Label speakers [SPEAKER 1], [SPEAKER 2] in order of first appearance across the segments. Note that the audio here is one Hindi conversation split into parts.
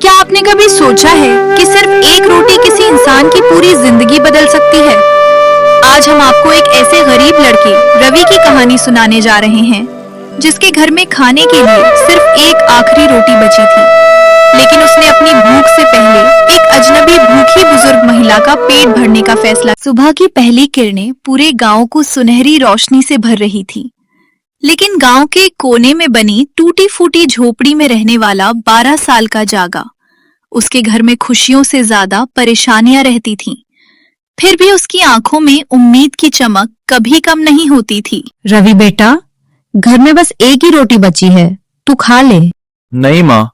[SPEAKER 1] क्या आपने कभी सोचा है कि सिर्फ एक रोटी किसी इंसान की पूरी जिंदगी बदल सकती है? आज हम आपको एक ऐसे गरीब लड़के रवि की कहानी सुनाने जा रहे हैं, जिसके घर में खाने के लिए सिर्फ एक आखिरी रोटी बची थी, लेकिन उसने अपनी भूख से पहले एक अजनबी भूखी बुजुर्ग महिला का पेट भरने का फैसला। सुबह की पहली किरणें पूरे गांव को सुनहरी रोशनी से भर रही थी, लेकिन गांव के कोने में बनी टूटी फूटी झोपड़ी में रहने वाला 12 साल का जागा, उसके घर में खुशियों से ज्यादा परेशानियां रहती थीं। फिर भी उसकी आंखों में उम्मीद की चमक कभी कम नहीं होती थी।
[SPEAKER 2] रवि बेटा, घर में बस एक ही रोटी बची है, तू खा ले।
[SPEAKER 3] नहीं माँ,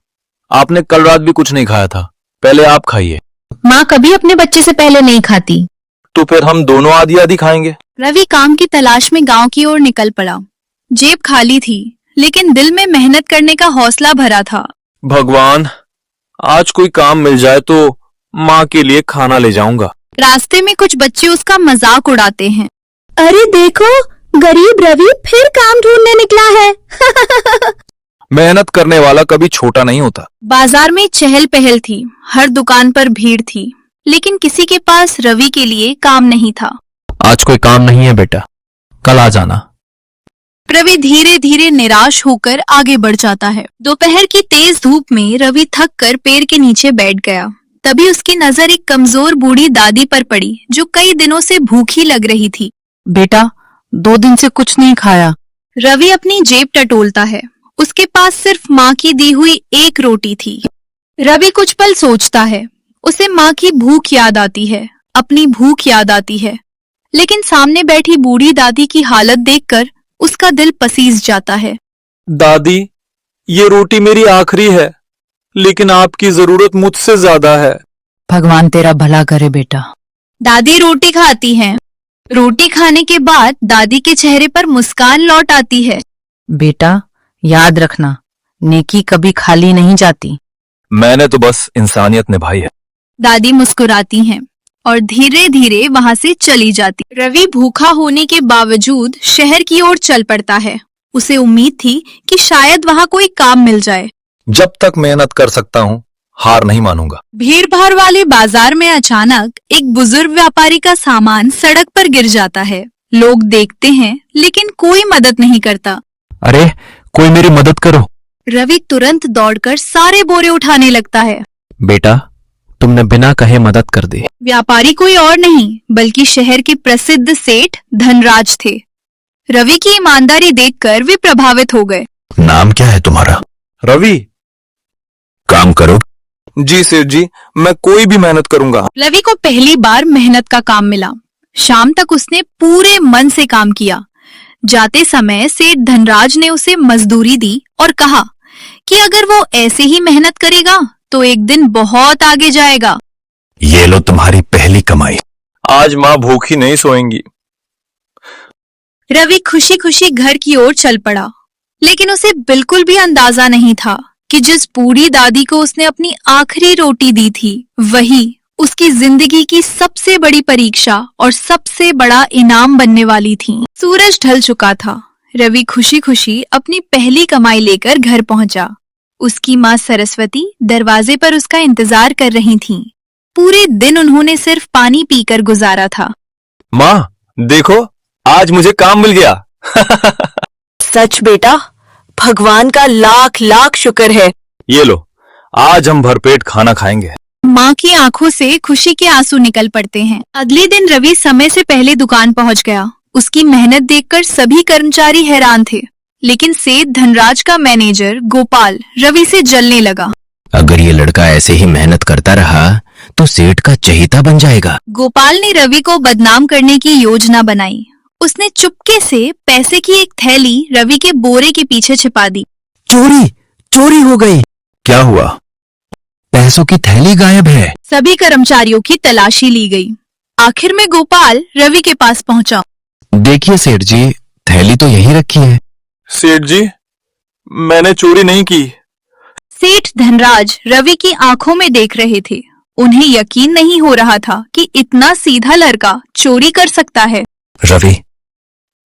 [SPEAKER 3] आपने कल रात भी कुछ नहीं खाया था, पहले आप खाइए।
[SPEAKER 2] माँ कभी अपने बच्चे से पहले नहीं खाती।
[SPEAKER 3] तो फिर हम दोनों आधी आधी खाएंगे।
[SPEAKER 1] रवि काम की तलाश में गांव की ओर निकल पड़ा। जेब खाली थी, लेकिन दिल में मेहनत करने का हौसला भरा था।
[SPEAKER 3] भगवान, आज कोई काम मिल जाए तो माँ के लिए खाना ले जाऊंगा।
[SPEAKER 1] रास्ते में कुछ बच्चे उसका मजाक उड़ाते हैं।
[SPEAKER 2] अरे देखो, गरीब रवि फिर काम ढूंढने निकला है।
[SPEAKER 3] मेहनत करने वाला कभी छोटा नहीं होता।
[SPEAKER 1] बाजार में चहल पहल थी, हर दुकान पर भीड़ थी, लेकिन किसी के पास रवि के लिए काम नहीं था।
[SPEAKER 3] आज कोई काम नहीं है बेटा, कल आ जाना।
[SPEAKER 1] रवि धीरे धीरे निराश होकर आगे बढ़ जाता है। दोपहर की तेज धूप में रवि थक कर पेड़ के नीचे बैठ गया। तभी उसकी नजर एक कमजोर बूढ़ी दादी पर पड़ी, जो कई दिनों से भूखी लग रही थी।
[SPEAKER 2] बेटा, 2 दिन से कुछ नहीं खाया।
[SPEAKER 1] रवि अपनी जेब टटोलता है। उसके पास सिर्फ माँ की दी हुई एक रोटी थी। रवि कुछ पल सोचता है। उसे माँ की भूख याद आती है, अपनी भूख याद आती है, लेकिन सामने बैठी बूढ़ी दादी की हालत देखकर उसका दिल पसीज जाता है।
[SPEAKER 3] दादी, ये रोटी मेरी आखिरी है, लेकिन आपकी जरूरत मुझसे ज्यादा है।
[SPEAKER 2] भगवान तेरा भला करे बेटा।
[SPEAKER 1] दादी रोटी खाती हैं। रोटी खाने के बाद दादी के चेहरे पर मुस्कान लौट आती है।
[SPEAKER 2] बेटा, याद रखना, नेकी कभी खाली नहीं जाती।
[SPEAKER 3] मैंने तो बस इंसानियत निभाई है।
[SPEAKER 1] दादी मुस्कुराती हैं और धीरे धीरे वहां से चली जाती। रवि भूखा होने के बावजूद शहर की ओर चल पड़ता है। उसे उम्मीद थी कि शायद वहां कोई काम मिल जाए।
[SPEAKER 3] जब तक मेहनत कर सकता हूँ, हार नहीं मानूंगा।
[SPEAKER 1] भीड़ भाड़ वाले बाजार में अचानक एक बुजुर्ग व्यापारी का सामान सड़क पर गिर जाता है। लोग देखते हैं, लेकिन कोई मदद नहीं करता।
[SPEAKER 3] अरे, कोई मेरी मदद करो।
[SPEAKER 1] रवि तुरंत दौड़कर सारे बोरे उठाने लगता है।
[SPEAKER 3] बेटा, तुमने बिना कहे मदद कर दी।
[SPEAKER 1] व्यापारी कोई और नहीं बल्कि शहर के प्रसिद्ध सेठ धनराज थे। रवि की ईमानदारी देखकर वे प्रभावित हो गए।
[SPEAKER 3] नाम क्या है तुम्हारा? रवि। काम करो। जी सेठ जी, मैं कोई भी मेहनत करूंगा।
[SPEAKER 1] रवि को पहली बार मेहनत का काम मिला। शाम तक उसने पूरे मन से काम किया। जाते समय सेठ धनराज ने उसे मजदूरी दी और कहा कि अगर वो ऐसे ही मेहनत करेगा तो एक दिन बहुत आगे जाएगा।
[SPEAKER 3] ये लो तुम्हारी पहली कमाई। आज माँ भूखी नहीं सोएंगी।
[SPEAKER 1] रवि खुशी खुशी घर की ओर चल पड़ा, लेकिन उसे बिल्कुल भी अंदाजा नहीं था कि जिस बूढ़ी दादी को उसने अपनी आखिरी रोटी दी थी, वही उसकी जिंदगी की सबसे बड़ी परीक्षा और सबसे बड़ा इनाम बनने वाली थी। सूरज ढल चुका था। रवि खुशी खुशी अपनी पहली कमाई लेकर घर पहुंचा। उसकी माँ सरस्वती दरवाजे पर उसका इंतजार कर रही थीं। पूरे दिन उन्होंने सिर्फ पानी पीकर गुजारा था।
[SPEAKER 3] माँ, देखो, आज मुझे काम मिल गया।
[SPEAKER 2] सच बेटा, भगवान का लाख लाख शुक्र है।
[SPEAKER 3] ये लो, आज हम भरपेट खाना खाएंगे।
[SPEAKER 1] माँ की आंखों से खुशी के आंसू निकल पड़ते हैं। अगले दिन रवि समय से पहले दुकान पहुंच गया। उसकी मेहनत देखकर सभी कर्मचारी हैरान थे, लेकिन सेठ धनराज का मैनेजर गोपाल रवि से जलने लगा।
[SPEAKER 4] अगर ये लड़का ऐसे ही मेहनत करता रहा तो सेठ का चहेता बन जाएगा।
[SPEAKER 1] गोपाल ने रवि को बदनाम करने की योजना बनाई। उसने चुपके से पैसे की एक थैली रवि के बोरे के पीछे छिपा दी।
[SPEAKER 4] चोरी हो गई। क्या हुआ? पैसों की थैली गायब है।
[SPEAKER 1] सभी कर्मचारियों की तलाशी ली गई। आखिर में गोपाल रवि के पास पहुंचा।
[SPEAKER 4] देखिए सेठ जी, थैली तो यहीं रखी है।
[SPEAKER 3] सेठ जी, मैंने चोरी नहीं की।
[SPEAKER 1] सेठ धनराज रवि की आंखों में देख रहे थे। उन्हें यकीन नहीं हो रहा था कि इतना सीधा लड़का चोरी कर सकता है।
[SPEAKER 4] रवि,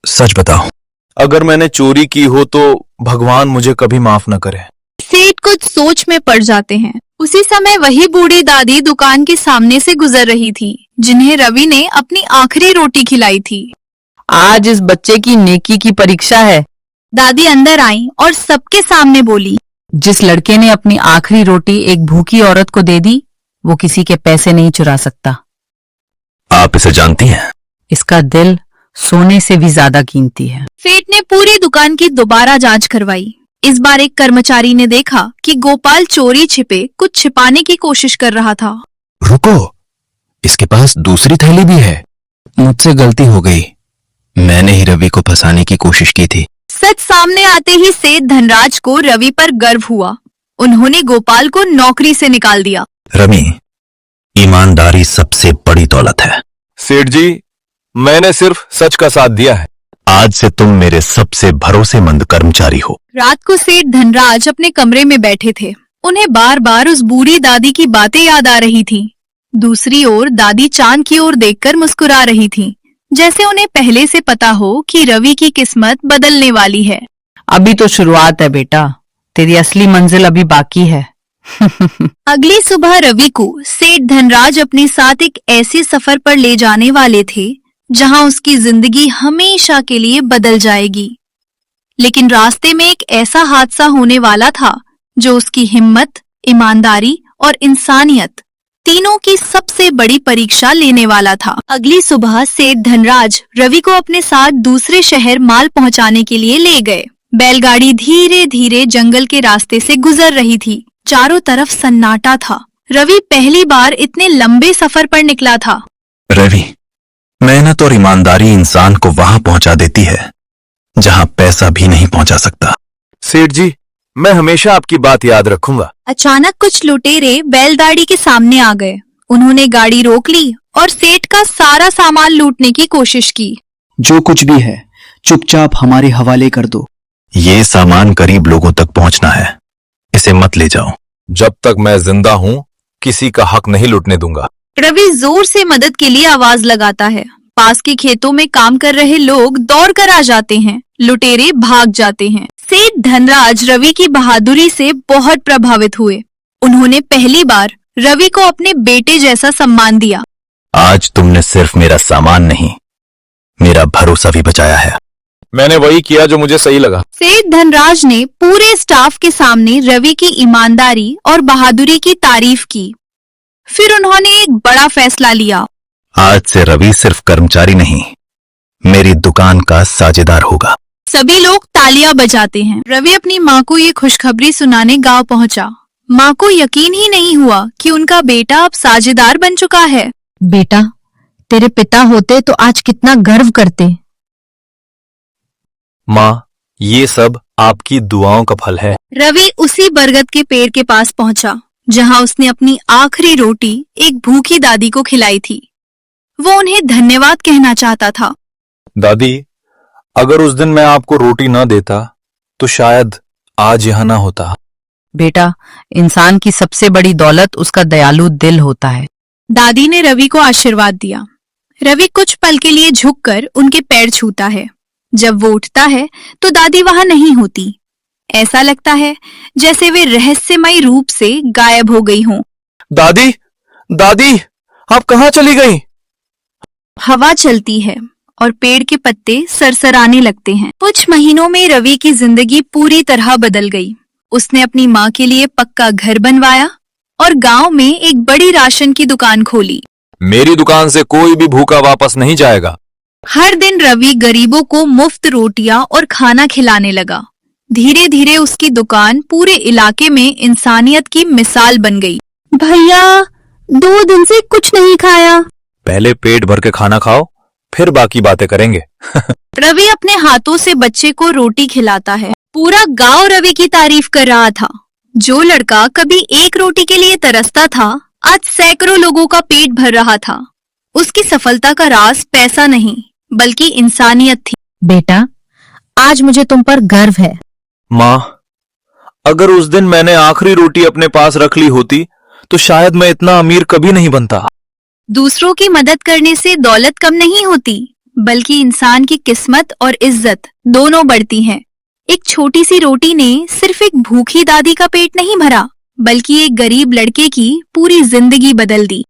[SPEAKER 4] सच बताओ,
[SPEAKER 3] अगर मैंने चोरी की हो तो भगवान मुझे कभी माफ न करे।
[SPEAKER 1] सेठ कुछ सोच में पड़ जाते हैं। उसी समय वही बूढ़ी दादी दुकान के सामने से गुजर रही थी, जिन्हें रवि ने अपनी आखिरी रोटी खिलाई थी।
[SPEAKER 5] आज इस बच्चे की नेकी की परीक्षा है।
[SPEAKER 1] दादी अंदर आई और सबके सामने बोली,
[SPEAKER 5] जिस लड़के ने अपनी आखिरी रोटी एक भूखी औरत को दे दी, वो किसी के पैसे नहीं चुरा सकता।
[SPEAKER 3] आप इसे जानती हैं?
[SPEAKER 5] इसका दिल सोने से भी ज्यादा कीमती है।
[SPEAKER 1] सेठ ने पूरी दुकान की दोबारा जांच करवाई। इस बार एक कर्मचारी ने देखा कि गोपाल चोरी छिपे कुछ छिपाने की कोशिश कर रहा था।
[SPEAKER 4] रुको, इसके पास दूसरी थैली भी है। मुझसे गलती हो गई, मैंने ही रवि को फंसाने की कोशिश की थी।
[SPEAKER 1] सच सामने आते ही सेठ धनराज को रवि पर गर्व हुआ। उन्होंने गोपाल को नौकरी से निकाल दिया।
[SPEAKER 4] रवि, ईमानदारी सबसे बड़ी दौलत है।
[SPEAKER 3] सेठ जी, मैंने सिर्फ सच का साथ दिया है।
[SPEAKER 4] आज से तुम मेरे सबसे भरोसेमंद कर्मचारी हो।
[SPEAKER 1] रात को सेठ धनराज अपने कमरे में बैठे थे। उन्हें बार बार उस बूढ़ी दादी की बातें याद आ रही थी। दूसरी ओर दादी चांद की ओर देखकर मुस्कुरा रही थी, जैसे उन्हें पहले से पता हो कि रवि की किस्मत बदलने वाली है।
[SPEAKER 5] अभी तो शुरुआत है बेटा, तेरी असली मंजिल अभी बाकी है।
[SPEAKER 1] अगली सुबह रवि को सेठ धनराज अपने साथ एक ऐसे सफर पर ले जाने वाले थे जहां उसकी जिंदगी हमेशा के लिए बदल जाएगी। लेकिन रास्ते में एक ऐसा हादसा होने वाला था जो उसकी हिम्मत, ईमानदारी और इंसानियत तीनों की सबसे बड़ी परीक्षा लेने वाला था। अगली सुबह सेठ धनराज रवि को अपने साथ दूसरे शहर माल पहुंचाने के लिए ले गए। बैलगाड़ी धीरे धीरे जंगल के रास्ते से गुजर रही थी। चारों तरफ सन्नाटा था। रवि पहली बार इतने लंबे सफर पर निकला था।
[SPEAKER 4] रवि, मेहनत और ईमानदारी इंसान को वहां पहुंचा देती है जहां पैसा भी नहीं पहुंचा सकता।
[SPEAKER 3] सेठ जी, मैं हमेशा आपकी बात याद रखूंगा।
[SPEAKER 1] अचानक कुछ लुटेरे बैलगाड़ी के सामने आ गए। उन्होंने गाड़ी रोक ली और सेठ का सारा सामान लूटने की कोशिश की।
[SPEAKER 6] जो कुछ भी है चुपचाप हमारे हवाले कर दो।
[SPEAKER 4] ये सामान गरीब लोगों तक पहुंचना है, इसे मत ले जाओ।
[SPEAKER 3] जब तक मैं जिंदा हूँ किसी का हक नहीं लूटने दूंगा।
[SPEAKER 1] रवि जोर से मदद के लिए आवाज लगाता है। पास के खेतों में काम कर रहे लोग दौड़कर आ जाते हैं। लुटेरे भाग जाते हैं। सेठ धनराज रवि की बहादुरी से बहुत प्रभावित हुए। उन्होंने पहली बार रवि को अपने बेटे जैसा सम्मान दिया।
[SPEAKER 4] आज तुमने सिर्फ मेरा सामान नहीं, मेरा भरोसा भी बचाया है।
[SPEAKER 3] मैंने वही किया जो मुझे सही लगा।
[SPEAKER 1] सेठ धनराज ने पूरे स्टाफ के सामने रवि की ईमानदारी और बहादुरी की तारीफ की। फिर उन्होंने एक बड़ा फैसला लिया।
[SPEAKER 4] आज से रवि सिर्फ कर्मचारी नहीं, मेरी दुकान का साझेदार होगा।
[SPEAKER 1] सभी लोग तालियां बजाते हैं। रवि अपनी माँ को ये खुशखबरी सुनाने गांव पहुंचा। माँ को यकीन ही नहीं हुआ कि उनका बेटा अब साझेदार बन चुका है।
[SPEAKER 2] बेटा, तेरे पिता होते तो आज कितना गर्व करते।
[SPEAKER 3] माँ, ये सब आपकी दुआओं का फल है।
[SPEAKER 1] रवि उसी बरगद के पेड़ के पास पहुंचा जहां उसने अपनी आखिरी रोटी एक भूखी दादी को खिलाई थी। वो उन्हें धन्यवाद कहना चाहता था।
[SPEAKER 3] दादी, अगर उस दिन मैं आपको रोटी न देता तो शायद आज यहाँ ना होता।
[SPEAKER 5] बेटा, इंसान की सबसे बड़ी दौलत उसका दयालु दिल होता है।
[SPEAKER 1] दादी ने रवि को आशीर्वाद दिया। रवि कुछ पल के लिए झुककर उनके पैर छूता है। जब वो उठता है तो दादी वहां नहीं होती। ऐसा लगता है जैसे वे रहस्यमयी रूप से गायब हो गई हों।
[SPEAKER 3] दादी, दादी, आप कहाँ चली गई?
[SPEAKER 1] हवा चलती है और पेड़ के पत्ते सरसराने लगते हैं। कुछ महीनों में रवि की जिंदगी पूरी तरह बदल गई। उसने अपनी माँ के लिए पक्का घर बनवाया और गांव में एक बड़ी राशन की दुकान खोली।
[SPEAKER 3] मेरी दुकान से कोई भी भूखा वापस नहीं जाएगा।
[SPEAKER 1] हर दिन रवि गरीबों को मुफ्त रोटियां और खाना खिलाने लगा। धीरे धीरे उसकी दुकान पूरे इलाके में इंसानियत की मिसाल बन गई।
[SPEAKER 2] भैया, 2 दिन से कुछ नहीं खाया।
[SPEAKER 3] पहले पेट भर के खाना खाओ, फिर बाकी बातें करेंगे।
[SPEAKER 1] रवि अपने हाथों से बच्चे को रोटी खिलाता है। पूरा गांव रवि की तारीफ कर रहा था। जो लड़का कभी एक रोटी के लिए तरसता था, आज सैकड़ों लोगों का पेट भर रहा था। उसकी सफलता का राज पैसा नहीं, बल्कि इंसानियत थी।
[SPEAKER 2] बेटा, आज मुझे तुम पर गर्व है।
[SPEAKER 3] माँ, अगर उस दिन मैंने आखिरी रोटी अपने पास रख ली होती तो शायद मैं इतना अमीर कभी नहीं बनता।
[SPEAKER 1] दूसरों की मदद करने से दौलत कम नहीं होती, बल्कि इंसान की किस्मत और इज्जत दोनों बढ़ती हैं। एक छोटी सी रोटी ने सिर्फ एक भूखी दादी का पेट नहीं भरा, बल्कि एक गरीब लड़के की पूरी जिंदगी बदल दी।